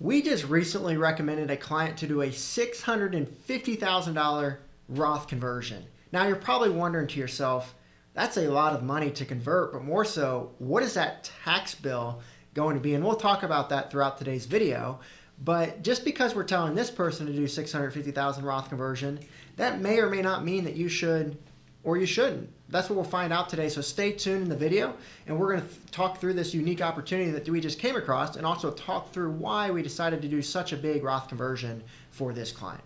We just recently recommended a client to do a $650,000 Roth conversion. Now you're probably wondering to yourself, that's a lot of money to convert, but more so, what is that tax bill going to be? And we'll talk about that throughout today's video. But just because we're telling this person to do 650,000 Roth conversion, that may or may not mean that you should or you shouldn't. That's what we'll find out today. So stay tuned in the video, and we're going to talk through this unique opportunity that we just came across, and also talk through why we decided to do such a big Roth conversion for this client.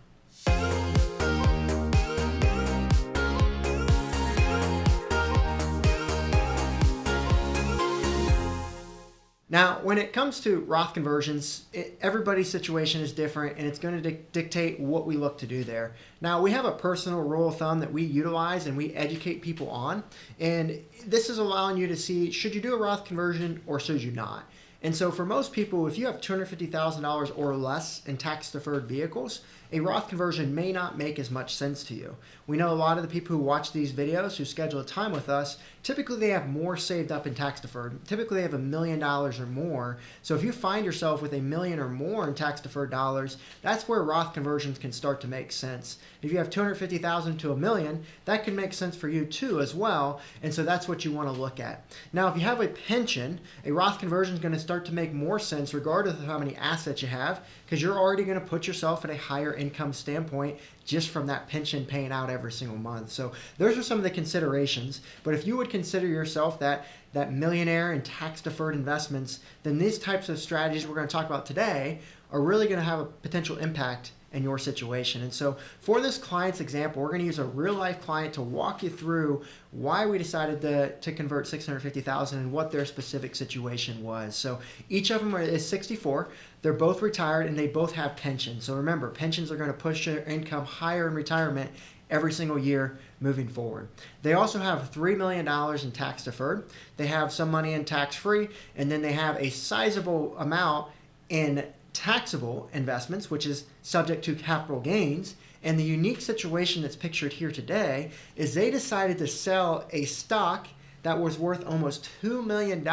Now, when it comes to Roth conversions, everybody's situation is different, and it's going to dictate what we look to do there. Now, we have a personal rule of thumb that we utilize and we educate people on, and this is allowing you to see, should you do a Roth conversion or should you not? And so for most people, if you have $250,000 or less in tax-deferred vehicles, a Roth conversion may not make as much sense to you. We know a lot of the people who watch these videos, who schedule a time with us, typically they have more saved up in tax-deferred. Typically they have $1 million or more. So if you find yourself with $1 million or more in tax-deferred dollars, that's where Roth conversions can start to make sense. If you have $250,000 to $1 million, that can make sense for you too as well. And so that's what you want to look at. Now, if you have a pension, a Roth conversion is going to start to make more sense regardless of how many assets you have, because you're already going to put yourself at a higher income standpoint just from that pension paying out every single month. So those are some of the considerations. But if you would consider yourself that millionaire in tax-deferred investments, then these types of strategies we're going to talk about today are really going to have a potential impact in your situation. And so for this client's example, we're going to use a real-life client to walk you through why we decided to convert $650,000 and what their specific situation was. So each of them is 64. They're both retired and they both have pensions. So remember, pensions are going to push your income higher in retirement every single year moving forward. They also have $3 million in tax deferred. They have some money in tax free, and then they have a sizable amount in taxable investments, which is subject to capital gains. And the unique situation that's pictured here today is they decided to sell a stock that was worth almost $2 million,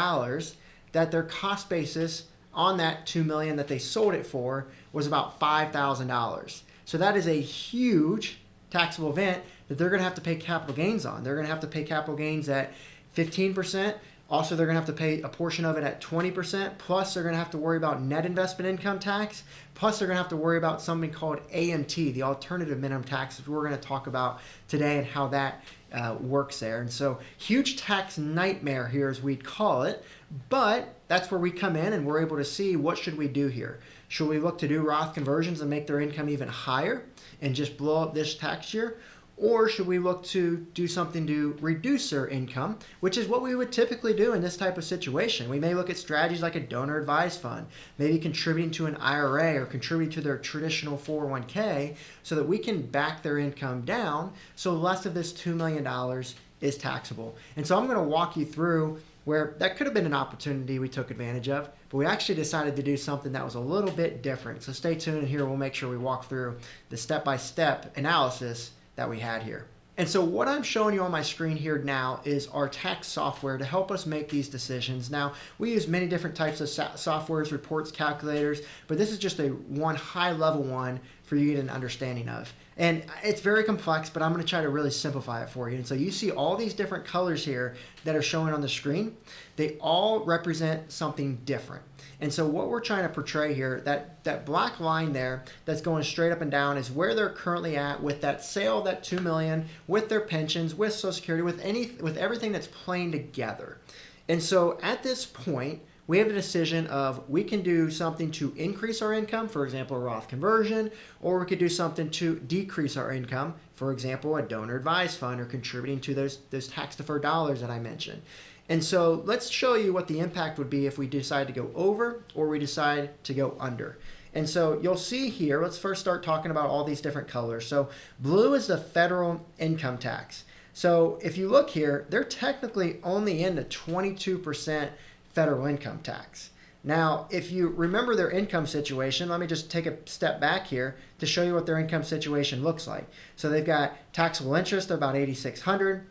that their cost basis on that $2 million that they sold it for was about $5,000. So that is a huge taxable event that they're going to have to pay capital gains on. They're going to have to pay capital gains at 15%. Also, they're going to have to pay a portion of it at 20%. Plus, they're going to have to worry about net investment income tax. Plus, they're going to have to worry about something called AMT, the alternative minimum tax, which we're going to talk about today and how that works there. And so, huge tax nightmare here, as we'd call it. But that's where we come in and we're able to see, what should we do here? Should we look to do Roth conversions and make their income even higher and just blow up this tax year? Or should we look to do something to reduce their income, which is what we would typically do in this type of situation. We may look at strategies like a donor advised fund, maybe contributing to an IRA or contributing to their traditional 401k so that we can back their income down so less of this $2 million is taxable. And so I'm going to walk you through where that could have been an opportunity we took advantage of, but we actually decided to do something that was a little bit different. So stay tuned, and here we'll make sure we walk through the step-by-step analysis that we had here. And so what I'm showing you on my screen here now is our tax software to help us make these decisions. Now, we use many different types of softwares, reports, calculators, but this is just one high-level one for you to get an understanding of. And it's very complex, but I'm going to try to really simplify it for you. And so you see all these different colors here that are showing on the screen. They all represent something different. And so what we're trying to portray here, that black line there that's going straight up and down, is where they're currently at with that sale of that $2 million, with their pensions, with Social Security, with everything that's playing together. And so at this point, we have a decision of, we can do something to increase our income, for example, a Roth conversion, or we could do something to decrease our income, for example, a donor advised fund, or contributing to those tax deferred dollars that I mentioned. And so let's show you what the impact would be if we decide to go over or we decide to go under. And so you'll see here, let's first start talking about all these different colors. So blue is the federal income tax. So if you look here, they're technically only in the 22% federal income tax. Now, if you remember their income situation, let me just take a step back here to show you what their income situation looks like. So they've got taxable interest of about $8,600.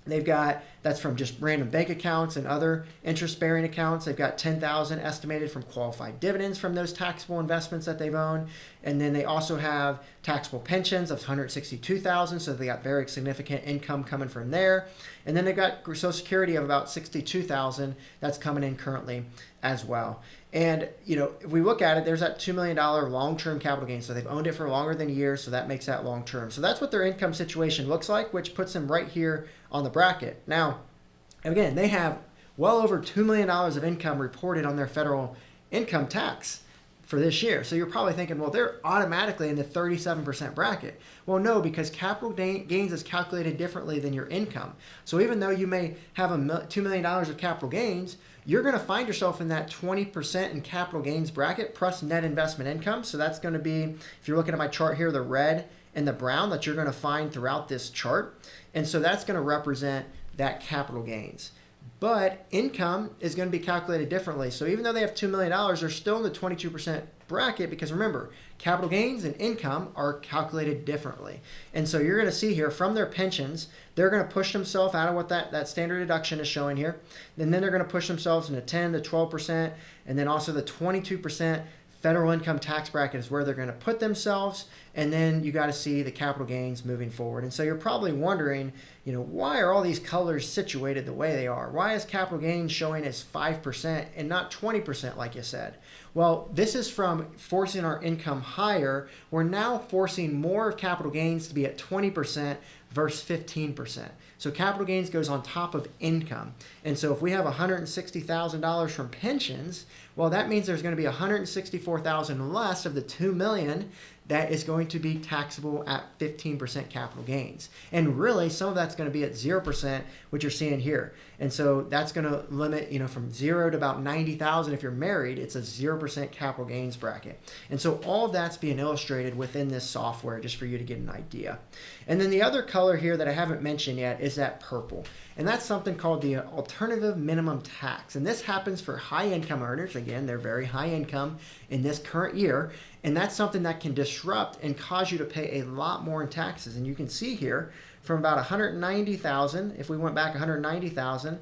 They've got That's from just random bank accounts and other interest-bearing accounts. They've got $10,000 estimated from qualified dividends from those taxable investments that they've owned. And then they also have taxable pensions of $162,000, so they got very significant income coming from there. And then they've got Social Security of about $62,000 that's coming in currently as well. And, if we look at it, there's that $2 million long-term capital gain. So they've owned it for longer than a year, so that makes that long-term. So that's what their income situation looks like, which puts them right here on the bracket. Now, again, they have well over $2 million of income reported on their federal income tax for this year. So you're probably thinking, well, they're automatically in the 37% bracket. Well, no, because capital gains is calculated differently than your income. So even though you may have $2 million of capital gains, you're going to find yourself in that 20% in capital gains bracket plus net investment income. So that's going to be, if you're looking at my chart here, the red and the brown that you're going to find throughout this chart. And so that's going to represent that capital gains. But income is going to be calculated differently. So even though they have $2 million, they're still in the 22% bracket because remember, capital gains and income are calculated differently. And so you're going to see here from their pensions, they're going to push themselves out of what that standard deduction is showing here. And then they're going to push themselves into 10 to 12%, and then also the 22% federal income tax bracket is where they're going to put themselves. And then you got to see the capital gains moving forward. And so you're probably wondering, why are all these colors situated the way they are? Why is capital gains showing as 5% and not 20% like you said? Well, this is from forcing our income higher. We're now forcing more of capital gains to be at 20% versus 15%. So capital gains goes on top of income. And so if we have $160,000 from pensions, well, that means there's going to be $164,000 less of the $2 million that is going to be taxable at 15% capital gains. And really, some of that's going to be at 0%, which you're seeing here. And so that's going to limit, from 0 to about 90,000. If you're married, it's a 0% capital gains bracket. And so all of that's being illustrated within this software just for you to get an idea. And then the other color here that I haven't mentioned yet is that purple. And that's something called the alternative minimum tax. And this happens for high income earners. Again, they're very high income in this current year. And that's something that can disrupt and cause you to pay a lot more in taxes. And you can see here from about 190,000, if we went back 190,000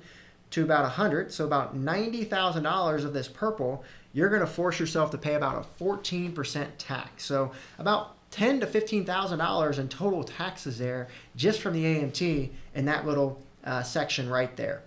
to about 100, so about $90,000 of this purple, you're going to force yourself to pay about a 14% tax. So about $10,000 to $15,000 in total taxes there just from the AMT in that little section right there.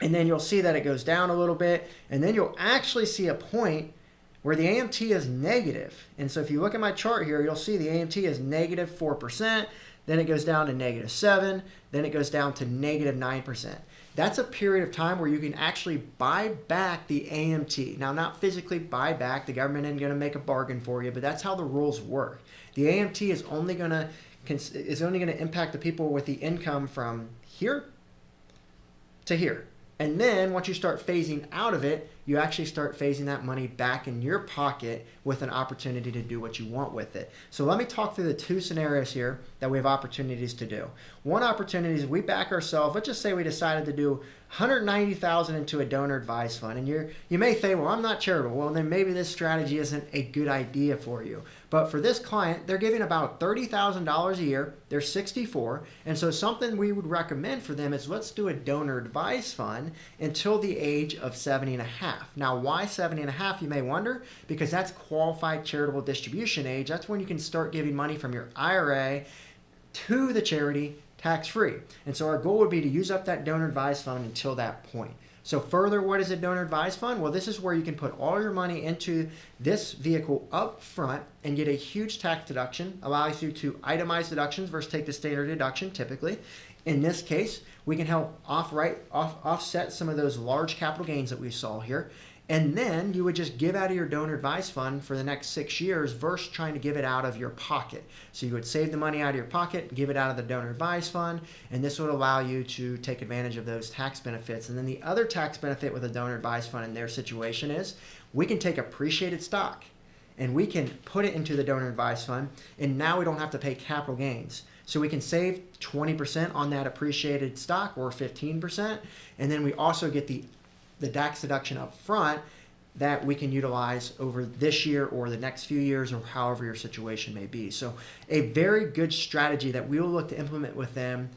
And then you'll see that it goes down a little bit, and then you'll actually see a point where the AMT is negative. And so if you look at my chart here, you'll see the AMT is negative 4%, then it goes down to negative 7%, then it goes down to negative 9%. That's a period of time where you can actually buy back the AMT. Now, not physically buy back, the government isn't going to make a bargain for you, but that's how the rules work. The AMT is only going to impact the people with the income from here to here. And then once you start phasing out of it, you actually start phasing that money back in your pocket with an opportunity to do what you want with it. So let me talk through the two scenarios here that we have opportunities to do. One opportunity is we back ourselves. Let's just say we decided to do $190,000 into a donor advised fund. And you may say, well, I'm not charitable. Well, then maybe this strategy isn't a good idea for you. But for this client, they're giving about $30,000 a year. They're 64. And so something we would recommend for them is let's do a donor advised fund until the age of 70 and a half. Now, why 70 and a half, you may wonder? Because that's qualified charitable distribution age. That's when you can start giving money from your IRA to the charity tax-free. And so our goal would be to use up that donor advised fund until that point. So further, what is a donor advised fund? Well, this is where you can put all your money into this vehicle up front and get a huge tax deduction, allows you to itemize deductions versus take the standard deduction typically. In this case, we can help offset some of those large capital gains that we saw here. And then you would just give out of your donor advised fund for the next 6 years versus trying to give it out of your pocket. So you would save the money out of your pocket, give it out of the donor advised fund, and this would allow you to take advantage of those tax benefits. And then the other tax benefit with a donor advised fund in their situation is we can take appreciated stock and we can put it into the donor advised fund, and now we don't have to pay capital gains. So we can save 20% on that appreciated stock or 15%, and then we also get the tax deduction up front that we can utilize over this year or the next few years or however your situation may be. So a very good strategy that we will look to implement with them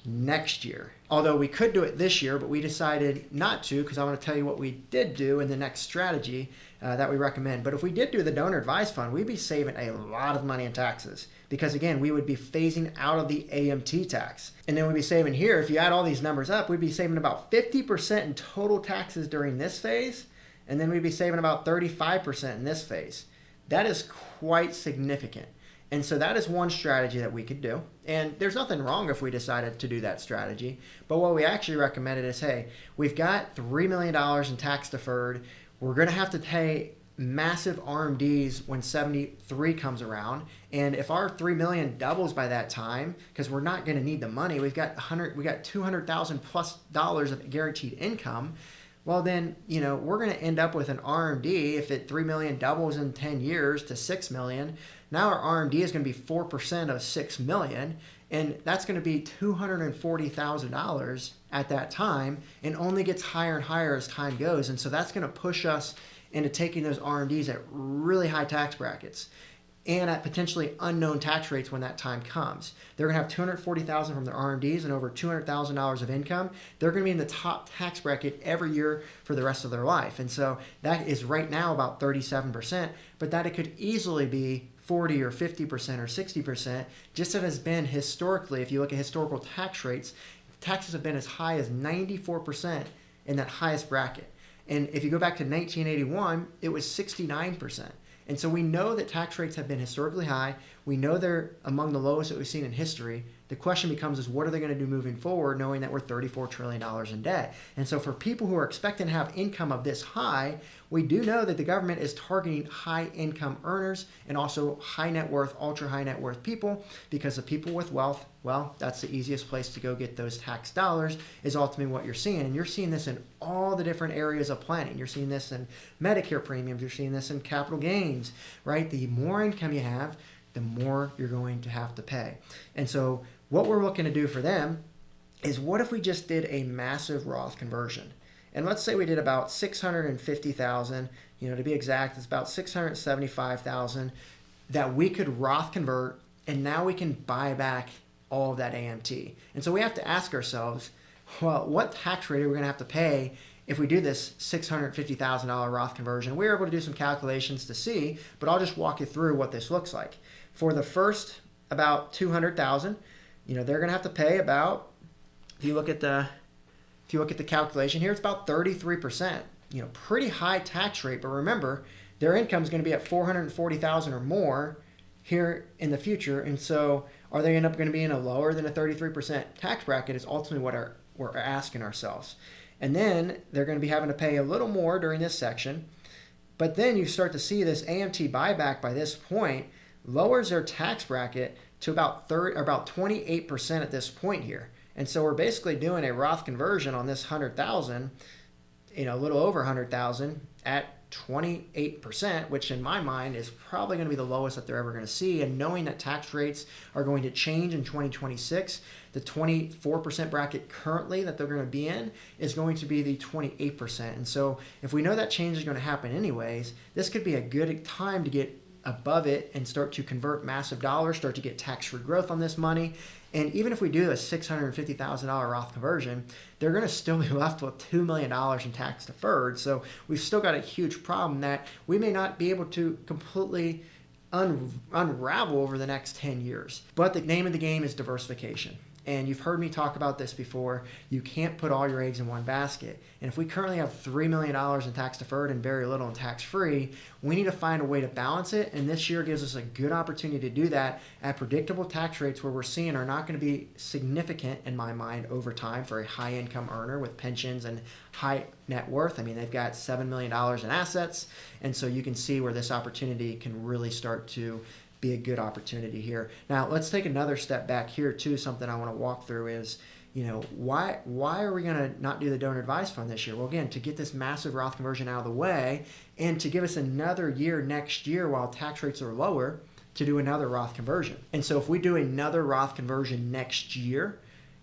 next year. Although we could do it this year, but we decided not to because I want to tell you what we did do in the next strategy that we recommend. But if we did do the donor advised fund, we'd be saving a lot of money in taxes because, again, we would be phasing out of the AMT tax. And then we'd be saving here, if you add all these numbers up, we'd be saving about 50% in total taxes during this phase, and then we'd be saving about 35% in this phase. That is quite significant. And so that is one strategy that we could do. And there's nothing wrong if we decided to do that strategy. But what we actually recommended is, hey, we've got $3 million in tax deferred. We're going to have to pay massive RMDs when 73 comes around. And if our $3 million doubles by that time, because we're not going to need the money, we got $200,000 plus of guaranteed income. Well, then, we're going to end up with an RMD if it $3 million doubles in 10 years to $6 million. Now our RMD is going to be 4% of $6 million, and that's going to be $240,000 at that time, and only gets higher and higher as time goes. And so that's going to push us into taking those RMDs at really high tax brackets and at potentially unknown tax rates when that time comes. They're going to have $240,000 from their RMDs and over $200,000 of income. They're going to be in the top tax bracket every year for the rest of their life. And so that is right now about 37%, but that it could easily be 40 or 50% or 60%, just as it has been historically. If you look at historical tax rates, taxes have been as high as 94% in that highest bracket. And if you go back to 1981, it was 69%. And so we know that tax rates have been historically high. We know they're among the lowest that we've seen in history. The question becomes is what are they going to do moving forward, knowing that we're $34 trillion in debt? And so for people who are expecting to have income of this high, we do know that the government is targeting high income earners and also high net worth, ultra high net worth people, because the people with wealth, well, that's the easiest place to go get those tax dollars, is ultimately what you're seeing. And you're seeing this in all the different areas of planning. You're seeing this in Medicare premiums. You're seeing this in capital gains, right? The more income you have, the more you're going to have to pay. And so what we're looking to do for them is, what if we just did a massive Roth conversion? And let's say we did about $650,000, to be exact, it's about $675,000 that we could Roth convert, and now we can buy back all of that AMT. And so we have to ask ourselves, well, what tax rate are we going to have to pay if we do this $650,000 Roth conversion? We were able to do some calculations to see, but I'll just walk you through what this looks like. For the first about $200,000, they're going to have to pay about, if you look at the calculation here, it's about 33%. Pretty high tax rate, but remember, their income is going to be at $440,000 or more here in the future. And so are they end up going to be in a lower than a 33% tax bracket is ultimately what we're asking ourselves. And then they're going to be having to pay a little more during this section. But then you start to see this AMT buyback by this point lowers their tax bracket to about 28% at this point here. And so we're basically doing a Roth conversion on this 100,000, a little over 100,000 at 28%, which in my mind is probably going to be the lowest that they're ever going to see. And knowing that tax rates are going to change in 2026, the 24% bracket currently that they're going to be in is going to be the 28%. And so if we know that change is going to happen anyways, this could be a good time to get above it and start to convert massive dollars, start to get tax-free growth on this money. And even if we do a $650,000 Roth conversion, they're going to still be left with $2 million in tax deferred. So we've still got a huge problem that we may not be able to completely unravel over the next 10 years. But the name of the game is diversification. And you've heard me talk about this before. You can't put all your eggs in one basket. And if we currently have $3 million in tax deferred and very little in tax free, we need to find a way to balance it. And this year gives us a good opportunity to do that at predictable tax rates where we're seeing are not going to be significant in my mind over time for a high income earner with pensions and high net worth. I mean, they've got $7 million in assets. And so you can see where this opportunity can really start to be a good opportunity here. Now, let's take another step back here too. Something I want to walk through is, why are we going to not do the donor advised fund this year? Well, again, to get this massive Roth conversion out of the way and to give us another year next year while tax rates are lower to do another Roth conversion. And so if we do another Roth conversion next year,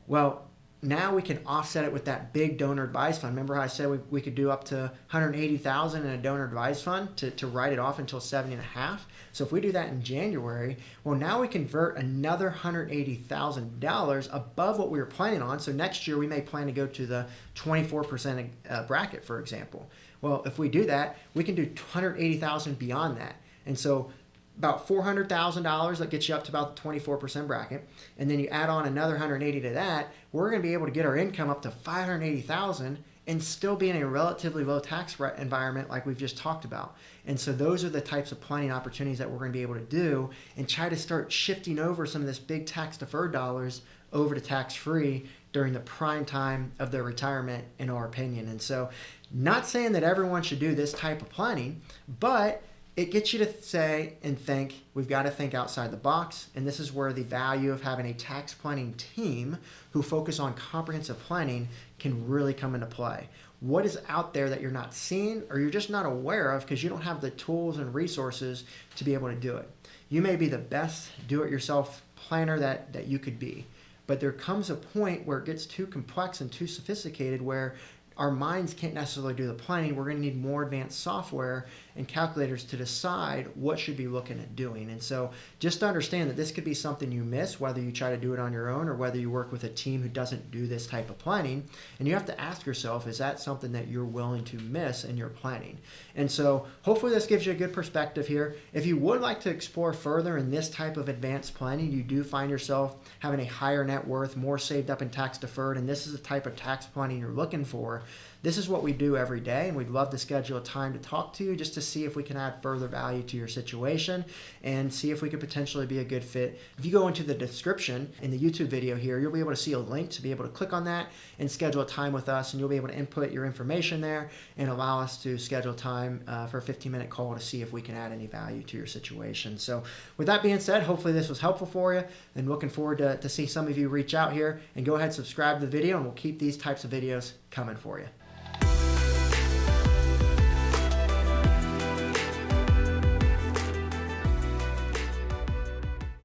well, now we can offset it with that big donor advised fund. Remember how I said we could do up to 180,000 in a donor advised fund to write it off until 70.5. So if we do that in January, well, now we convert another $180,000 above what we were planning on. So next year we may plan to go to the 24% bracket, for example. Well, if we do that, we can do 180,000 beyond that. And so about $400,000, that gets you up to about the 24% bracket. And then you add on another 180 to that, we're going to be able to get our income up to 580,000 and still be in a relatively low tax environment like we've just talked about. And so those are the types of planning opportunities that we're going to be able to do and try to start shifting over some of this big tax deferred dollars over to tax free during the prime time of their retirement, in our opinion. And so not saying that everyone should do this type of planning, but it gets you to say and think, we've got to think outside the box. And this is where the value of having a tax planning team who focus on comprehensive planning can really come into play. What is out there that you're not seeing or you're just not aware of because you don't have the tools and resources to be able to do it? You may be the best do-it-yourself planner that you could be, but there comes a point where it gets too complex and too sophisticated where our minds can't necessarily do the planning. We're going to need more advanced software and calculators to decide what should be looking at doing. And so just to understand that this could be something you miss, whether you try to do it on your own or whether you work with a team who doesn't do this type of planning. And you have to ask yourself, is that something that you're willing to miss in your planning? And so hopefully this gives you a good perspective here. If you would like to explore further in this type of advanced planning, you do find yourself having a higher net worth, more saved up in tax deferred, and this is the type of tax planning you're looking for, this is what we do every day, and we'd love to schedule a time to talk to you just to see if we can add further value to your situation and see if we could potentially be a good fit. If you go into the description in the YouTube video here, you'll be able to see a link to be able to click on that and schedule a time with us, and you'll be able to input your information there and allow us to schedule time for a 15-minute call to see if we can add any value to your situation. So with that being said, hopefully this was helpful for you, and looking forward to see some of you reach out here and go ahead and subscribe to the video, and we'll keep these types of videos coming for you.